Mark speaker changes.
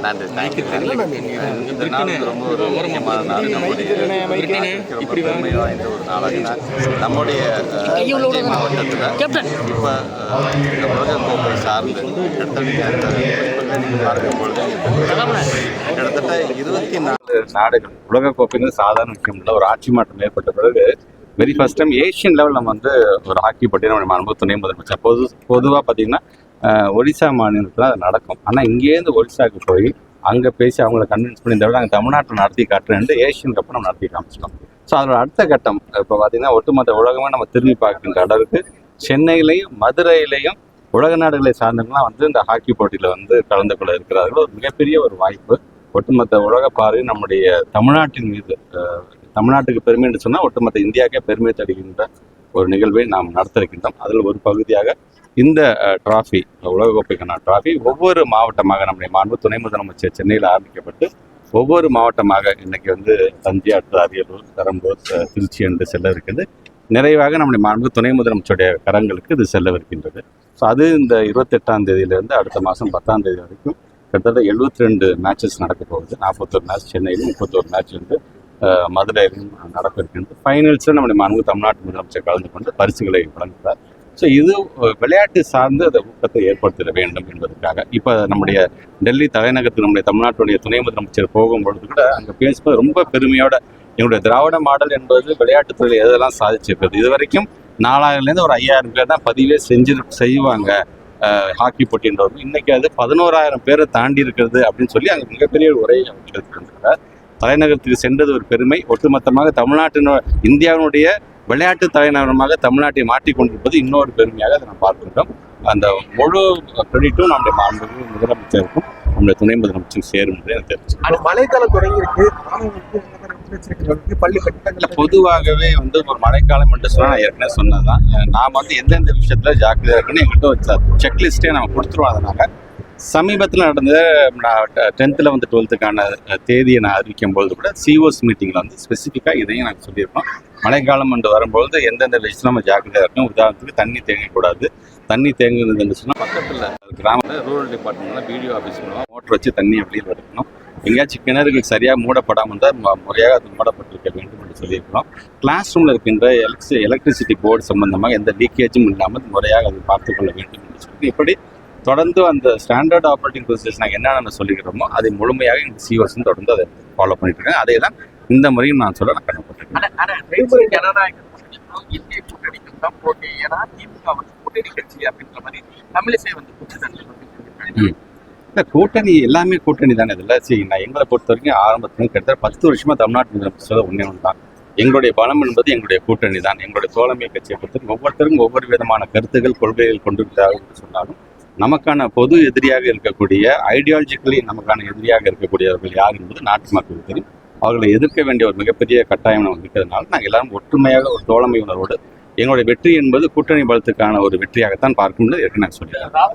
Speaker 1: நன்றி, தேங்க்யூ. இந்த நாள் ரொம்ப ஒரு முக்கியமான நாள். நம்முடைய பெருமை வாய்ந்த ஒரு நாளாக நம்முடைய தஞ்சை மாவட்டத்தில் இப்போ இந்த உலகக்கோப்பை சார்ந்து பார்க்கும்பொழுது கிட்டத்தட்ட 24 நாடுகள் உலகக்கோப்பைன்னு சாதாரண விஷயம் இல்லை. ஒரு ஆட்சி மாற்றம் ஏற்பட்ட பிறகு வெரி ஃபர்ஸ்ட் டைம் ஏஷியன் லெவலில் நம்ம வந்து ஒரு ஹாக்கி போட்டி நம்ம அனுபவ துணை முதலமைச்சர் பொதுவாக பார்த்தீங்கன்னா ஒடிசா மாநிலத்தில் அது நடக்கும். ஆனால் இங்கேருந்து ஒடிசாவுக்கு போய் அங்கே பேசி அவங்கள கன்வின்ஸ் பண்ணி இந்த விட நாங்கள் தமிழ்நாட்டில் நடத்தி காட்டுறேன்ட்டு ஏஷியன் கப்பை நம்ம நடத்தி காமிச்சிட்டோம். ஸோ அதோட அடுத்த கட்டம் இப்போ பார்த்தீங்கன்னா ஒட்டுமொத்த உலகமே நம்ம திரும்பி பார்க்கின்ற அளவுக்கு சென்னையிலையும் மதுரையிலையும் உலக நாடுகளை சார்ந்தவங்களாம் வந்து இந்த ஹாக்கி போட்டியில் வந்து கலந்து கொள்ள இருக்கிறார்கள். ஒரு மிகப்பெரிய ஒரு வாய்ப்பு. ஒட்டுமொத்த உலக பார்வை நம்முடைய தமிழ்நாட்டின் மீது, தமிழ்நாட்டுக்கு பெருமை என்று சொன்னால் ஒட்டுமொத்த இந்தியாவுக்கே பெருமை தருகின்ற ஒரு நிகழ்வை நாம் நடத்த இருக்கின்றோம். அதில் ஒரு பகுதியாக இந்த டிராஃபி, உலகக்கோப்பைக்கான டிராஃபி ஒவ்வொரு மாவட்டமாக நம்முடைய மாண்பு துணை முதலமைச்சர் சென்னையில் ஆரம்பிக்கப்பட்டு ஒவ்வொரு மாவட்டமாக இன்னைக்கு வந்து தஞ்சை, அரியலூர், பெரம்பலூர், திருச்சி என்று செல்ல இருக்குது. நிறைவாக நம்முடைய மாண்பு துணை முதலமைச்சருடைய கரங்களுக்கு இது செல்லவிருக்கின்றது. ஸோ அது இந்த 28ஆம் தேதியிலேருந்து அடுத்த மாதம் 10ஆம் தேதி வரைக்கும் கிட்டத்தட்ட 72 மேட்சஸ் நடக்க போகுது. 41 மேட்ச் சென்னையிலும், 31 மேட்ச் வந்து மதுரையிலும் நடக்க இருக்கின்றது. ஃபைனல்ஸில் நம்முடைய மாண்பு தமிழ்நாட்டு முதலமைச்சர் கலந்து கொண்டு பரிசுகளை வழங்குகிறார். ஸோ இது விளையாட்டு சார்ந்து அதை ஊக்கத்தை ஏற்படுத்திட வேண்டும் என்பதற்காக இப்போ நம்முடைய டெல்லி தலைநகரத்தில் நம்முடைய தமிழ்நாட்டுடைய துணை முதலமைச்சர் போகும்பொழுது கூட அங்கே பேசும்போது ரொம்ப பெருமையோட எங்களுடைய திராவிட மாடல் என்பது விளையாட்டுத்துறையில் எதெல்லாம் சாதிச்சிருக்கிறது. இது வரைக்கும் 4000லேருந்து ஒரு 5000 பேர் தான் பதிவே செய்வாங்க ஹாக்கி போட்டின்றவர்கள். இன்னைக்கு அது 11,000 பேரை தாண்டி இருக்கிறது அப்படின்னு சொல்லி அங்கே மிகப்பெரிய ஒரு உரை எடுத்துருக்கிறார். தலைநகரத்துக்கு சென்றது ஒரு பெருமை. ஒட்டுமொத்தமாக இந்தியாவினுடைய விளையாட்டு தலைநகரமாக தமிழ்நாட்டை மாற்றிக்கொண்டிருப்பது இன்னொரு பெருமையாக அதை நாம் பார்க்கின்றோம். அந்த முழு கிரெடிட்டும் நம்முடைய மாண்பு முதலமைச்சருக்கும் நம்முடைய துணை முதலமைச்சரும் சேரும் என்று எனக்கு தெரிஞ்சு.
Speaker 2: மழைக்காலம் தொடங்கியிருக்கு. பள்ளி
Speaker 1: பொதுவாகவே வந்து ஒரு மழைக்காலம் என்று சொன்னால் நான் ஏற்கனவே சொன்னதுதான். நாம் வந்து எந்தெந்த விஷயத்துல ஜாக்கிரதையாக இருக்குன்னு எங்கிட்ட ஒரு செக்லிஸ்டே நம்ம கொடுத்துருவோம். அதனால சமீபத்தில் நடந்த 10th வந்து 12th தேதியை நான் அறிவிக்கும் பொழுது கூட சிஓஸ் மீட்டிங்கில் வந்து ஸ்பெசிஃபிக்காக இதையும் நாங்கள் சொல்லியிருக்கோம். மழைக்காலம் என்று வரும்பொழுது எந்தெந்த விஷயத்தில் நம்ம ஜாக்கிரதையாக இருக்கணும். உதாரணத்துக்கு தண்ணி தேங்கக்கூடாது. தண்ணி தேங்குதுன்னு சொன்னால் பக்கத்தில் கிராமத்தில் ரூரல் டிபார்ட்மெண்ட்டில் பிடிஓ ஆஃபீஸ் மூலமாக மோட்டர் வச்சு தண்ணியை வெளியில் எடுக்கணும். எங்கேயாச்சும் கிணறுகள் சரியாக மூடப்படாமல் இருந்தால் முறையாக அது மூடப்பட்டிருக்க வேண்டும் என்று சொல்லியிருக்கிறோம். கிளாஸ் ரூமில் இருக்கின்ற எலக்ட்ரிசிட்டி போர்டு சம்பந்தமாக எந்த லீக்கேஜும் இல்லாமல் முறையாக அதை பார்த்துக்கொள்ள வேண்டும் என்று சொல்லி இப்படி தொடர்ந்து அந்த ஸ்டாண்டர்ட் ஆப்ரேட்டிங் ப்ரொசீஜர்ஸ் நாங்கள் என்னென்ன சொல்லிக்கிறோமோ அதை முழுமையாக இந்த சிஓஸ் தொடர்ந்து அதை ஃபாலோ பண்ணிட்டு இருக்கேன். அதை தான் இந்த முறையும் நான் சொல்ல நான் கடமைப்பட்டிருக்கேன். இல்லை கூட்டணி எல்லாமே கூட்டணி தானே. இதில் சரி நான் எங்களை பொறுத்த வரைக்கும் ஆரம்பத்துலேருந்து கிட்டத்தட்ட 10 வருஷமாக தமிழ்நாட்டு முதலமைச்சர் ஒன்றே ஒன்று தான். எங்களுடைய பலம் என்பது எங்களுடைய கூட்டணி தான். எங்களுடைய தோழமை கட்சியை பொறுத்தவரைக்கும் ஒவ்வொருத்தருக்கும் ஒவ்வொரு விதமான கருத்துக்கள், கொள்கைகள் கொண்டிருக்கிறார்கள் என்று சொன்னாலும் நமக்கான பொது எதிரியாக இருக்கக்கூடிய, ஐடியாலஜிக்கலி நமக்கான எதிரியாக இருக்கக்கூடியவர்கள் யார் என்பது நாட்டு மக்களுக்கு தெரியும். அவர்களை எதிர்க்க வேண்டிய ஒரு மிகப்பெரிய கட்டாயம் நமக்கு இருக்கிறதுனால நாங்கள் எல்லாரும் ஒற்றுமையாக ஒரு தோழமை உணர்வோடு எங்களுடைய வெற்றி என்பது கூட்டணி பலத்துக்கான ஒரு வெற்றியாகத்தான் பார்க்கும் ஏற்கனவே சொல்லியிருக்கேன்.